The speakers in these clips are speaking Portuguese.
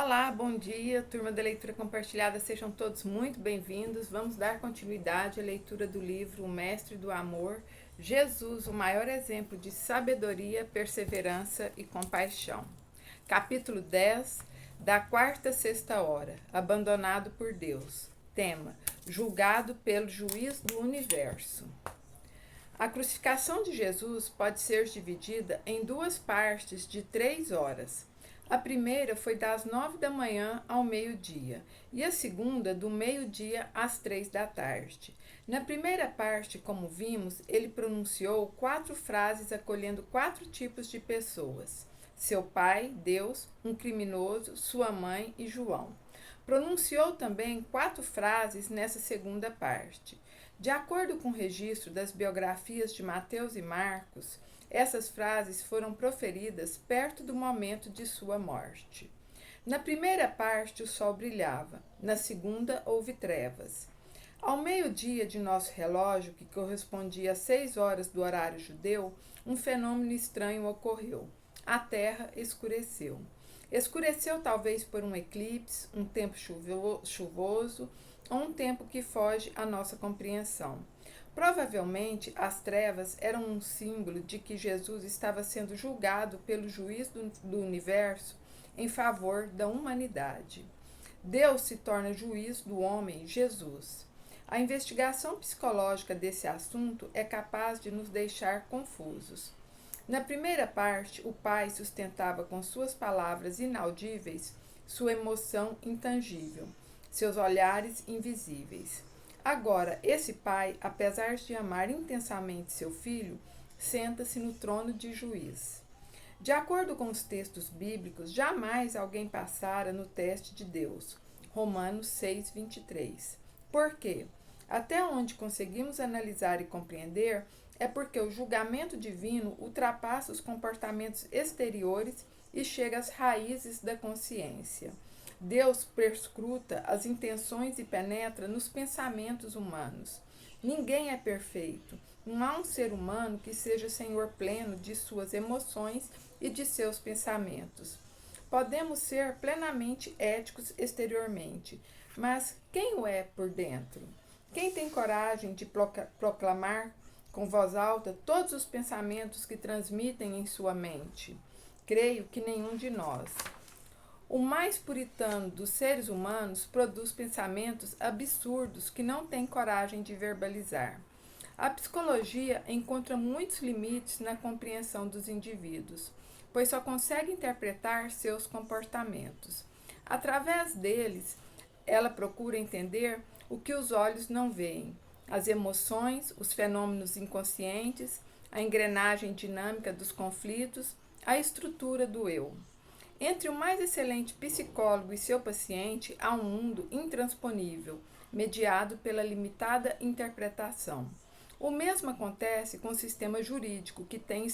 Olá, bom dia, turma da leitura compartilhada, sejam todos muito bem-vindos. Vamos dar continuidade à leitura do livro O Mestre do Amor, Jesus, o maior exemplo de sabedoria, perseverança e compaixão. Capítulo 10, da quarta sexta hora, abandonado por Deus. Tema: julgado pelo juiz do universo. A crucificação de Jesus pode ser dividida em duas partes de 3 horas. A primeira foi das 9 da manhã ao meio-dia, e a segunda do meio-dia às 3 da tarde. Na primeira parte, como vimos, ele pronunciou 4 frases acolhendo 4 tipos de pessoas: seu pai, Deus, um criminoso, sua mãe e João. Pronunciou também 4 frases nessa segunda parte. De acordo com o registro das biografias de Mateus e Marcos, essas frases foram proferidas perto do momento de sua morte. Na primeira parte, o sol brilhava, na segunda, houve trevas. Ao meio-dia de nosso relógio, que correspondia às 6 horas do horário judeu, um fenômeno estranho ocorreu. A terra escureceu. Escureceu talvez por um eclipse, um tempo chuvoso ou um tempo que foge à nossa compreensão. Provavelmente, as trevas eram um símbolo de que Jesus estava sendo julgado pelo juiz do universo em favor da humanidade. Deus se torna juiz do homem, Jesus. A investigação psicológica desse assunto é capaz de nos deixar confusos. Na primeira parte, o pai sustentava com suas palavras inaudíveis sua emoção intangível, seus olhares invisíveis. Agora, esse pai, apesar de amar intensamente seu filho, senta-se no trono de juiz. De acordo com os textos bíblicos, jamais alguém passara no teste de Deus. Romanos 6:23. Por quê? Até onde conseguimos analisar e compreender, é porque o julgamento divino ultrapassa os comportamentos exteriores e chega às raízes da consciência. Deus perscruta as intenções e penetra nos pensamentos humanos. Ninguém é perfeito. Não há um ser humano que seja senhor pleno de suas emoções e de seus pensamentos. Podemos ser plenamente éticos exteriormente, mas quem o é por dentro? Quem tem coragem de proclamar com voz alta todos os pensamentos que transmitem em sua mente? Creio que nenhum de nós. O mais puritano dos seres humanos produz pensamentos absurdos que não tem coragem de verbalizar. A psicologia encontra muitos limites na compreensão dos indivíduos, pois só consegue interpretar seus comportamentos. Através deles, ela procura entender o que os olhos não veem, as emoções, os fenômenos inconscientes, a engrenagem dinâmica dos conflitos, a estrutura do eu. Entre o mais excelente psicólogo e seu paciente há um mundo intransponível, mediado pela limitada interpretação. O mesmo acontece com o sistema jurídico, que tem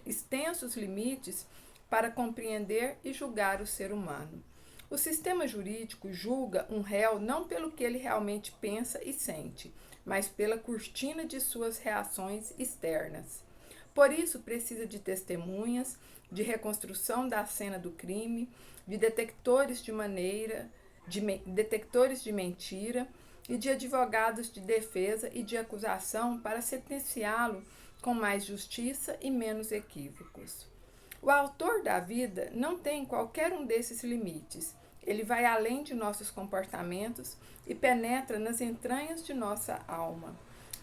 extensos limites para compreender e julgar o ser humano. O sistema jurídico julga um réu não pelo que ele realmente pensa e sente, mas pela cortina de suas reações externas. Por isso, precisa de testemunhas, de reconstrução da cena do crime, de detectores de mentira e de advogados de defesa e de acusação para sentenciá-lo com mais justiça e menos equívocos. O autor da vida não tem qualquer um desses limites. Ele vai além de nossos comportamentos e penetra nas entranhas de nossa alma.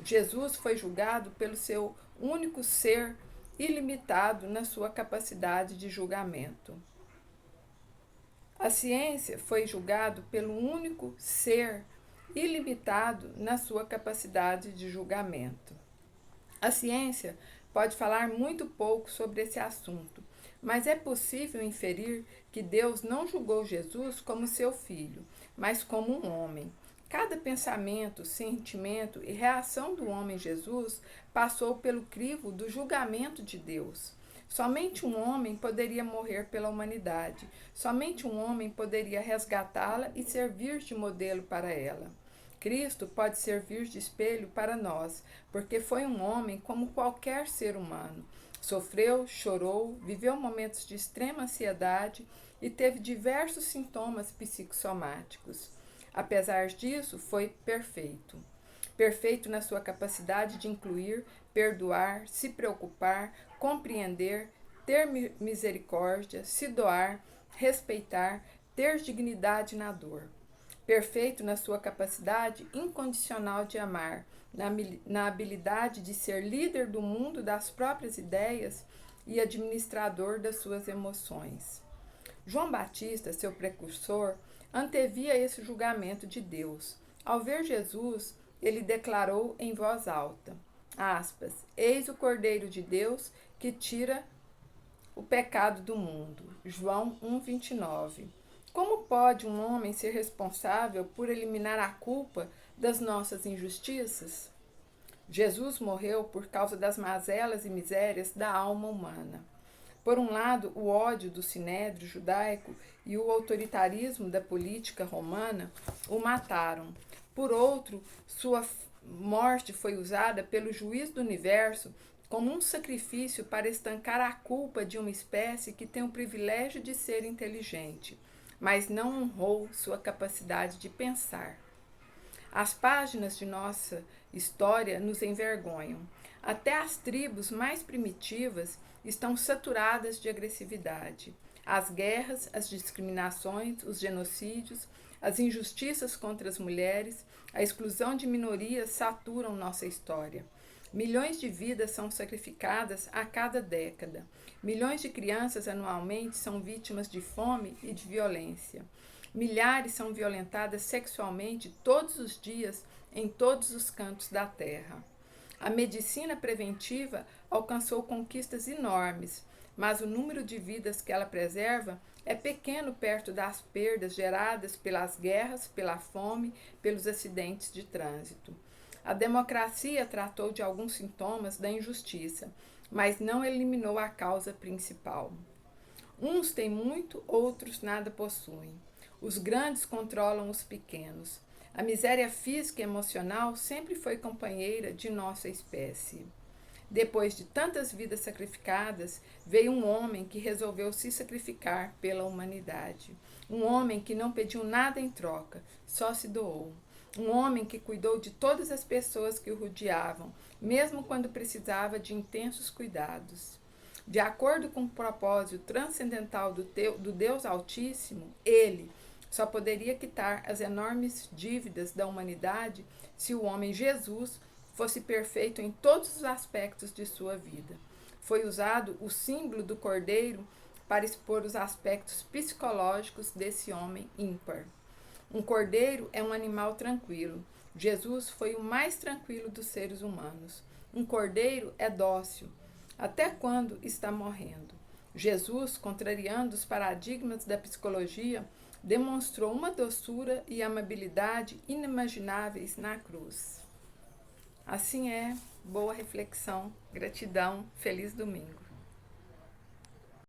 Jesus foi julgado pelo seu único ser ilimitado na sua capacidade de julgamento. A ciência foi julgado pelo único ser ilimitado na sua capacidade de julgamento. A ciência pode falar muito pouco sobre esse assunto, mas é possível inferir que Deus não julgou Jesus como seu filho, mas como um homem. Cada pensamento, sentimento e reação do homem Jesus passou pelo crivo do julgamento de Deus. Somente um homem poderia morrer pela humanidade. Somente um homem poderia resgatá-la e servir de modelo para ela. Cristo pode servir de espelho para nós, porque foi um homem como qualquer ser humano. Sofreu, chorou, viveu momentos de extrema ansiedade e teve diversos sintomas psicossomáticos. Apesar disso, foi perfeito. Perfeito na sua capacidade de incluir, perdoar, se preocupar, compreender, ter misericórdia, se doar, respeitar, ter dignidade na dor. Perfeito na sua capacidade incondicional de amar, na habilidade de ser líder do mundo das próprias ideias e administrador das suas emoções. João Batista, seu precursor, antevia esse julgamento de Deus. Ao ver Jesus, ele declarou em voz alta, aspas, eis o Cordeiro de Deus que tira o pecado do mundo. João 1,29. Como pode um homem ser responsável por eliminar a culpa das nossas injustiças? Jesus morreu por causa das mazelas e misérias da alma humana. Por um lado, o ódio do sinédrio judaico e o autoritarismo da política romana o mataram. Por outro, sua morte foi usada pelo juiz do universo como um sacrifício para estancar a culpa de uma espécie que tem o privilégio de ser inteligente, mas não honrou sua capacidade de pensar. As páginas de nossa história nos envergonham. Até as tribos mais primitivas estão saturadas de agressividade. As guerras, as discriminações, os genocídios, as injustiças contra as mulheres, a exclusão de minorias saturam nossa história. Milhões de vidas são sacrificadas a cada década. Milhões de crianças anualmente são vítimas de fome e de violência. Milhares são violentadas sexualmente todos os dias em todos os cantos da terra. A medicina preventiva alcançou conquistas enormes, mas o número de vidas que ela preserva é pequeno perto das perdas geradas pelas guerras, pela fome, pelos acidentes de trânsito. A democracia tratou de alguns sintomas da injustiça, mas não eliminou a causa principal. Uns têm muito, outros nada possuem. Os grandes controlam os pequenos. A miséria física e emocional sempre foi companheira de nossa espécie. Depois de tantas vidas sacrificadas, veio um homem que resolveu se sacrificar pela humanidade. Um homem que não pediu nada em troca, só se doou. Um homem que cuidou de todas as pessoas que o rodeavam, mesmo quando precisava de intensos cuidados. De acordo com o propósito transcendental do Deus Altíssimo, ele só poderia quitar as enormes dívidas da humanidade se o homem Jesus fosse perfeito em todos os aspectos de sua vida. Foi usado o símbolo do cordeiro para expor os aspectos psicológicos desse homem ímpar. Um cordeiro é um animal tranquilo. Jesus foi o mais tranquilo dos seres humanos. Um cordeiro é dócil, até quando está morrendo. Jesus, contrariando os paradigmas da psicologia, demonstrou uma doçura e amabilidade inimagináveis na cruz. Assim é, boa reflexão, gratidão, feliz domingo.